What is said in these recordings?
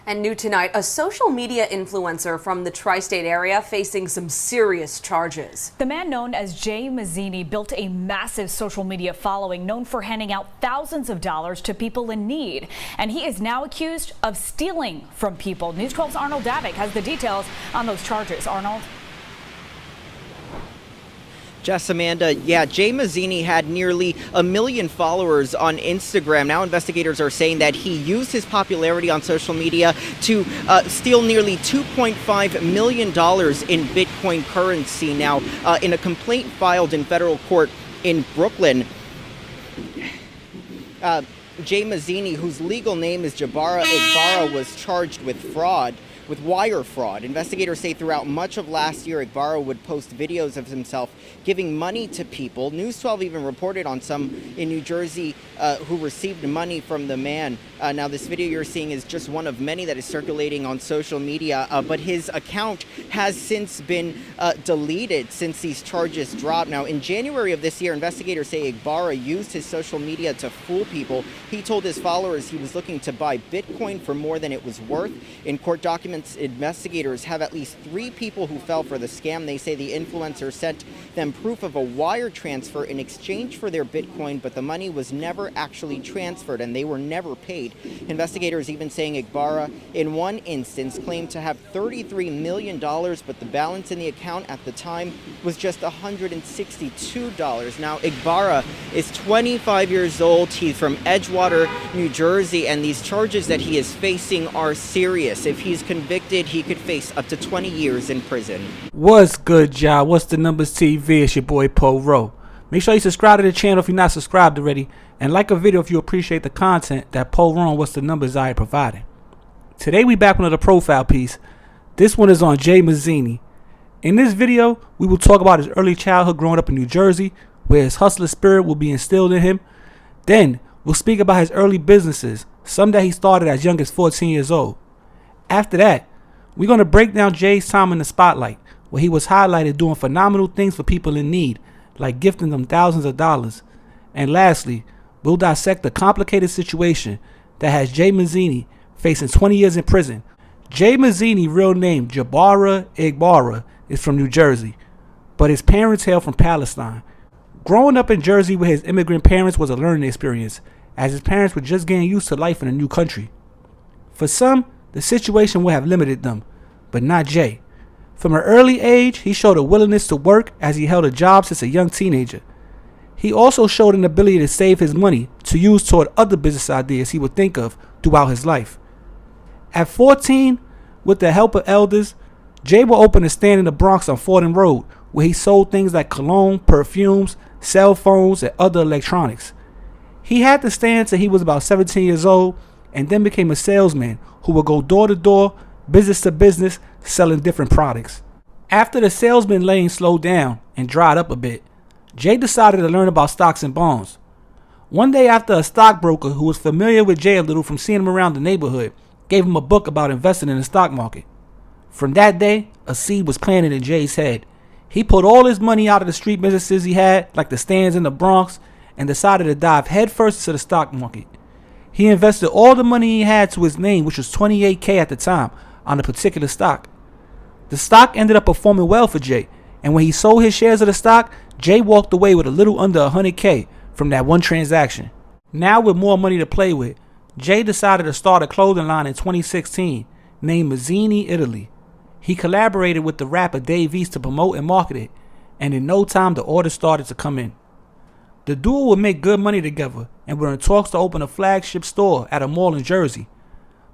And new tonight, a social media influencer from the tri-state area facing some serious charges. The man known as Jay Mazzini built a massive social media following known for handing out thousands of dollars to people in need. And he is now accused of stealing from people. News 12's Arnold Davik has the details on those charges. Arnold? Jess, Amanda, yeah, Jay Mazzini had nearly 1 million followers on Instagram. Now investigators are saying that he used his popularity on social media to steal nearly $2.5 million in Bitcoin currency. Now, in a complaint filed in federal court in Brooklyn, Jay Mazzini, whose legal name is Jabara Igbara, was charged with wire fraud. Investigators say throughout much of last year, Igbara would post videos of himself giving money to people. News 12 even reported on some in New Jersey who received money from the man. Now, this video you're seeing is just one of many that is circulating on social media, but his account has since been deleted since these charges dropped. Now, in January of this year, investigators say Igbara used his social media to fool people. He told his followers he was looking to buy Bitcoin for more than it was worth. In court documents, investigators have at least 3 people who fell for the scam. They say the influencer sent them proof of a wire transfer in exchange for their Bitcoin, but the money was never actually transferred and they were never paid. Investigators even saying Igbara, in one instance, claimed to have $33 million, but the balance in the account at the time was just $162. Now, Igbara is 25 years old. He's from Edgewater, New Jersey, and these charges that he is facing are serious. If he's convicted, he could face up to 20 years in prison. What's good, y'all? What's the Numbers TV? It's your boy Po Ro. Make sure you subscribe to the channel if you're not subscribed already, and like a video if you appreciate the content that Po Ro and What's the Numbers I provided. Today we back with another profile piece. This one is on Jay Mazzini. In this video, we will talk about his early childhood growing up in New Jersey, where his hustler spirit will be instilled in him. Then we'll speak about his early businesses, some that he started as young as 14 years old. After that, we're going to break down Jay's time in the spotlight, where he was highlighted doing phenomenal things for people in need, like gifting them thousands of dollars. And lastly, we'll dissect the complicated situation that has Jay Mazzini facing 20 years in prison. Jay Mazzini, real name Jabara Igbara, is from New Jersey, but his parents hail from Palestine. Growing up in Jersey with his immigrant parents was a learning experience, as his parents were just getting used to life in a new country. For some, the situation would have limited them, but not Jay. From an early age, he showed a willingness to work as he held a job since a young teenager. He also showed an ability to save his money to use toward other business ideas he would think of throughout his life. At 14, with the help of elders, Jay will open a stand in the Bronx on Fordham Road, where he sold things like cologne, perfumes, cell phones, and other electronics. He had the stand till he was about 17 years old, and then became a salesman who would go door to door, business to business, selling different products. After the salesman lane slowed down and dried up a bit, Jay decided to learn about stocks and bonds. One day, after a stockbroker who was familiar with Jay a little from seeing him around the neighborhood gave him a book about investing in the stock market. From that day, a seed was planted in Jay's head. He put all his money out of the street businesses he had, like the stands in the Bronx, and decided to dive headfirst into the stock market. He invested all the money he had to his name, which was $28K at the time, on a particular stock. The stock ended up performing well for Jay, and when he sold his shares of the stock, Jay walked away with a little under $100K from that one transaction. Now with more money to play with, Jay decided to start a clothing line in 2016 named Mazzini Italy. He collaborated with the rapper Dave East to promote and market it, and in no time the orders started to come in. The duo would make good money together and were in talks to open a flagship store at a mall in Jersey.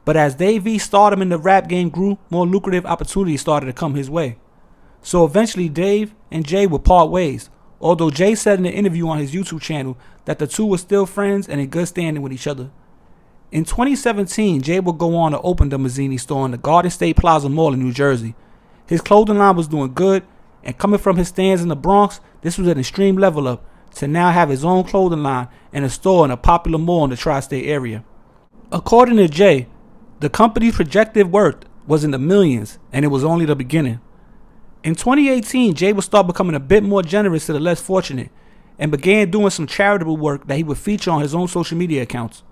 But as Dave East's stardom in the rap game grew, more lucrative opportunities started to come his way. So eventually Dave and Jay would part ways, although Jay said in an interview on his YouTube channel that the two were still friends and in good standing with each other. In 2017, Jay would go on to open the Mazzini store in the Garden State Plaza Mall in New Jersey. His clothing line was doing good, and coming from his stands in the Bronx, this was an extreme level up to now have his own clothing line and a store in a popular mall in the tri-state area. According to Jay, the company's projected worth was in the millions, and it was only the beginning. In 2018, Jay would start becoming a bit more generous to the less fortunate and began doing some charitable work that he would feature on his own social media accounts.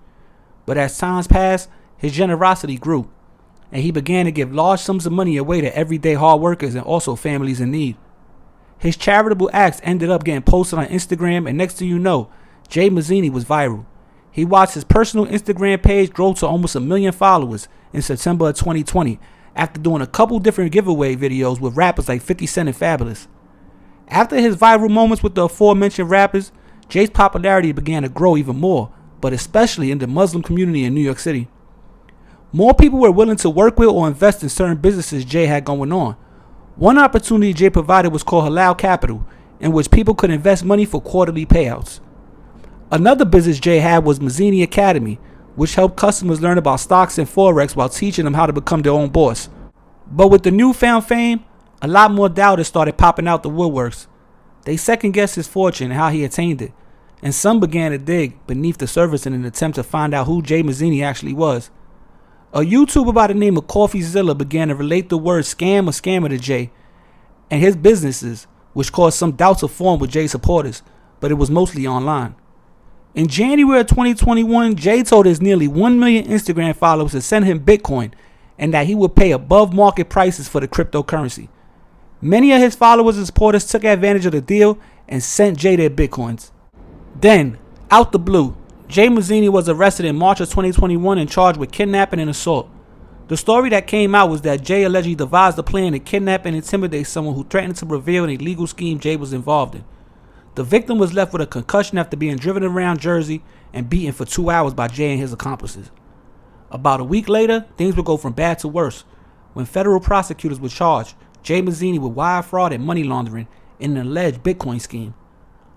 But as times passed, his generosity grew. and he began to give large sums of money away to everyday hard workers and also families in need. His charitable acts ended up getting posted on Instagram, and next thing you know, Jay Mazzini was viral. He watched his personal Instagram page grow to almost 1 million followers in September of 2020 after doing a couple different giveaway videos with rappers like 50 Cent and Fabulous. After his viral moments with the aforementioned rappers, Jay's popularity began to grow even more, but especially in the Muslim community in New York City. More people were willing to work with or invest in certain businesses Jay had going on. One opportunity Jay provided was called Halal Capital, in which people could invest money for quarterly payouts. Another business Jay had was Mazzini Academy, which helped customers learn about stocks and forex while teaching them how to become their own boss. But with the newfound fame, a lot more doubters started popping out the woodworks. They second-guessed his fortune and how he attained it, and some began to dig beneath the surface in an attempt to find out who Jay Mazzini actually was. A YouTuber by the name of CoffeeZilla began to relate the word scam or scammer to Jay and his businesses, which caused some doubts of form with Jay's supporters, but it was mostly online. In January of 2021, Jay told his nearly 1 million Instagram followers to send him Bitcoin and that he would pay above market prices for the cryptocurrency. Many of his followers and supporters took advantage of the deal and sent Jay their Bitcoins. Then, out the blue, Jay Mazzini was arrested in March of 2021 and charged with kidnapping and assault. The story that came out was that Jay allegedly devised a plan to kidnap and intimidate someone who threatened to reveal an illegal scheme Jay was involved in. The victim was left with a concussion after being driven around Jersey and beaten for 2 hours by Jay and his accomplices. About a week later, things would go from bad to worse when federal prosecutors would charge Jay Mazzini with wire fraud and money laundering in an alleged Bitcoin scheme.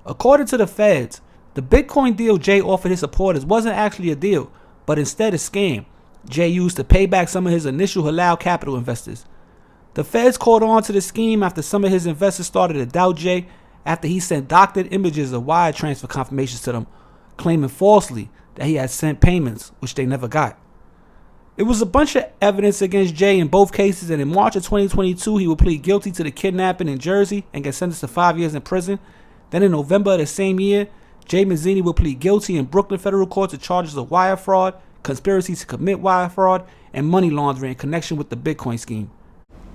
According to the feds, the Bitcoin deal Jay offered his supporters wasn't actually a deal, but instead a scam Jay used to pay back some of his initial Halal Capital investors. The feds caught on to the scheme after some of his investors started to doubt Jay after he sent doctored images of wire transfer confirmations to them, claiming falsely that he had sent payments, which they never got. It was a bunch of evidence against Jay in both cases, and in March of 2022, he would plead guilty to the kidnapping in Jersey and get sentenced to 5 years in prison. Then in November of the same year, Jay Mazzini would plead guilty in Brooklyn federal court to charges of wire fraud, conspiracy to commit wire fraud, and money laundering in connection with the Bitcoin scheme.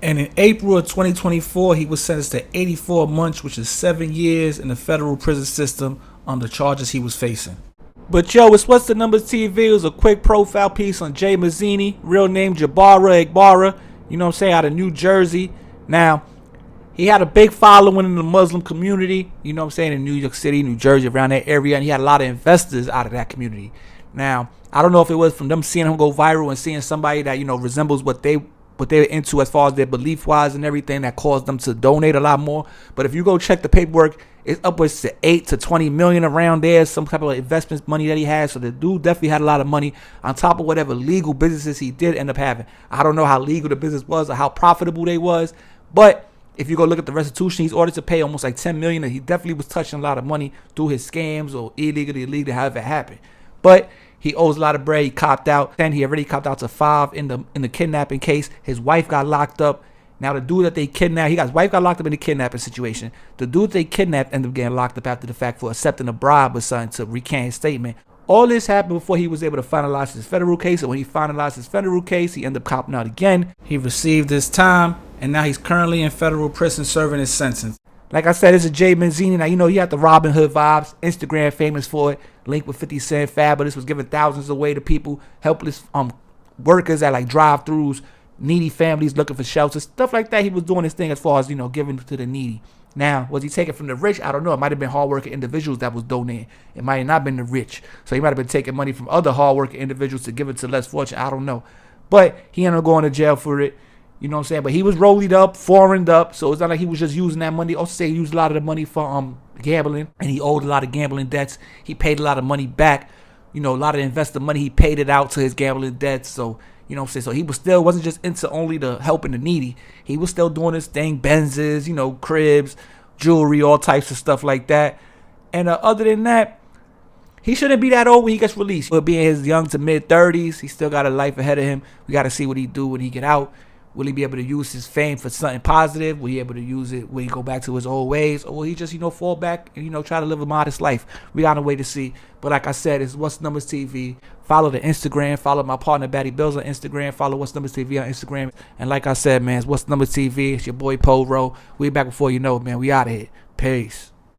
And in April of 2024, he was sentenced to 84 months, which is 7 years in the federal prison system on the charges he was facing. But yo, it's What's the Numbers TV. It was a quick profile piece on Jay Mazzini, real name Jabara Igbara, you know what I'm saying, out of New Jersey. Now, he had a big following in the Muslim community, you know what I'm saying, in New York City, New Jersey, around that area, and he had a lot of investors out of that community. Now, I don't know if it was from them seeing him go viral and seeing somebody that, you know, resembles what they're into as far as their belief wise and everything that caused them to donate a lot more. But if you go check the paperwork, it's upwards to 8 to 20 million around there, some type of investment money that he has. So the dude definitely had a lot of money on top of whatever legal businesses he did end up having. I don't know how legal the business was or how profitable they was, but if you go look at the restitution, he's ordered to pay almost like 10 million, and he definitely was touching a lot of money through his scams or illegally, however it happened. But he owes a lot of bread. He copped out. Then he already copped out to 5 in the kidnapping case. His wife got locked up. Now the dude that they kidnapped, his wife got locked up in the kidnapping situation. The dude they kidnapped ended up getting locked up after the fact for accepting a bribe or something to recant his statement. All this happened before he was able to finalize his federal case. And when he finalized his federal case, he ended up copping out again. He received his time, and now he's currently in federal prison serving his sentence. Like I said, it's a Jay Mazzini. Now, you know, he had the Robin Hood vibes. Instagram famous for it. Linked with 50 Cent, Fabulous, was giving thousands away to people, helpless workers at like drive-thrus, needy families looking for shelters, stuff like that. He was doing his thing as far as, you know, giving to the needy. Now, was he taking from the rich? I don't know. It might have been hardworking individuals that was donating. It might have not been the rich. So he might have been taking money from other hardworking individuals to give it to less fortunate. I don't know. But he ended up going to jail for it. You know what I'm saying? But he was rolled up, foreigned up. So it's not like he was just using that money. Also say he used a lot of the money for gambling. And he owed a lot of gambling debts. He paid a lot of money back. You know, a lot of investor money, he paid it out to his gambling debts. So, you know what I'm saying? So he was still, wasn't just into only the helping the needy. He was still doing his thing. Benzes, you know, cribs, jewelry, all types of stuff like that. And other than that, he shouldn't be that old when he gets released. He'll be in his young to mid 30s. He still got a life ahead of him. We got to see what he do when he get out. Will he be able to use his fame for something positive? Will he be able to use it? Will he go back to his old ways? Or will he just, fall back and, try to live a modest life? We got to wait to see. But like I said, it's What's the Numbers TV. Follow the Instagram. Follow my partner, Batty Bills, on Instagram. Follow What's the Numbers TV on Instagram. And like I said, man, it's What's the Numbers TV. It's your boy, Po Ro. We back before you know it, man. We out of here. Peace.